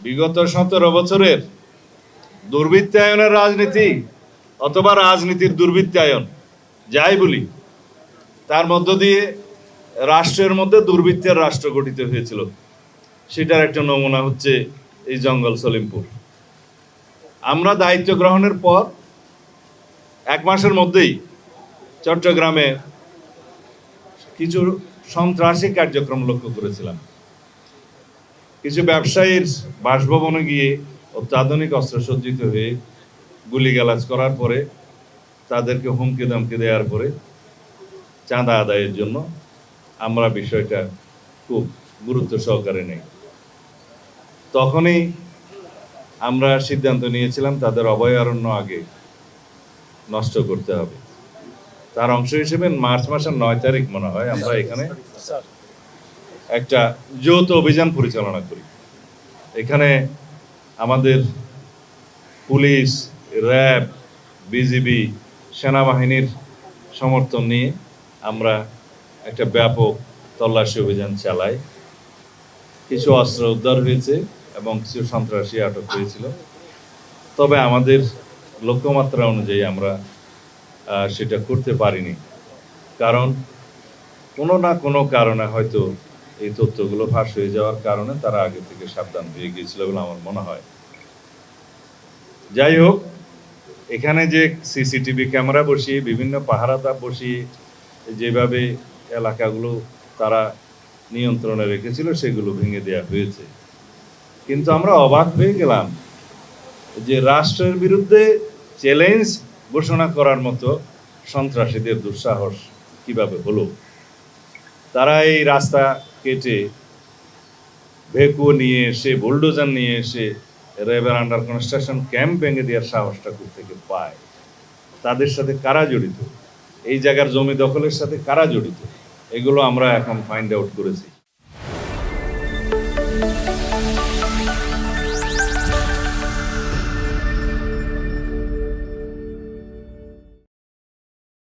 বিগত 17 বছরের দুর্বৃত্তায়নের রাজনীতি অথবা রাজনীতির দুর্বৃত্তায়ন যাই বলি, তার মধ্য দিয়ে রাষ্ট্রের মধ্যে দুর্বৃত্তের রাষ্ট্র গঠিত হয়েছিল। সেটার একটা নমুনা হচ্ছে এই জঙ্গল সলিমপুর। আমরা দায়িত্ব গ্রহণের পর 1 মাসের মধ্যেই চট্টগ্রামে কিছু সন্ত্রাসী কার্যক্রম লক্ষ্য করেছিলাম। কিছু ব্যবসায়ীর বাসভবনে গিয়ে অত্যাধুনিক অস্ত্রসজ্জিত হয়ে গুলিগালাজ করার পরে, তাদেরকে হুমকি ধমকি দেওয়ার পরে চাঁদা আদায়ের জন্য আমরা বিষয়টা খুব গুরুত্ব সহকারে নেই। তখনই আমরা সিদ্ধান্ত নিয়েছিলাম তাদের অভয়ারণ্য আগে নষ্ট করতে হবে। তার অংশ হিসেবে মার্চ মাসের 9 তারিখ মনে হয় আমরা এখানে একটা যৌথ অভিযান পরিচালনা করি। এখানে আমাদের পুলিশ, র্যাব, বিজিবি, সেনাবাহিনীর সমর্থন নিয়ে আমরা একটা ব্যাপক তল্লাশি অভিযান চালাই। কিছু অস্ত্র উদ্ধার হয়েছে এবং কিছু সন্ত্রাসী আটক হয়েছিল। তবে আমাদের লক্ষ্যমাত্রা অনুযায়ী আমরা সেটা করতে পারিনি, কারণ কোনো না কোনো কারণে হয়তো এই তথ্যগুলো ফাঁস হয়ে যাওয়ার কারণে তারা আগে থেকে সাবধান হয়ে গিয়েছিল বলে আমার মনে হয়। যাই হোক, এখানে যে সিসিটিভি ক্যামেরা বসিয়ে বিভিন্ন পাহারাদার বসিয়ে যেভাবে এলাকাগুলো তারা নিয়ন্ত্রণে রেখেছিল সেগুলো ভেঙে দেওয়া হয়েছে। কিন্তু আমরা অবাক হয়ে গেলাম যে রাষ্ট্রের বিরুদ্ধে চ্যালেঞ্জ ঘোষণা করার মতো সন্ত্রাসীদের দুঃসাহস কিভাবে হলো। তারা এই রাস্তা কেটে ভেকু নিয়ে এসে, বুলডোজার নিয়ে এসে র্যাবের আন্ডার কনস্ট্রাকশন ক্যাম্প ভেঙে দেওয়ার সাহসটা থেকে পায়। তাদের সাথে কারা জড়িত, এই জায়গার জমি দখলের সাথে কারা জড়িত, এগুলো আমরা এখন ফাইন্ড আউট করেছি।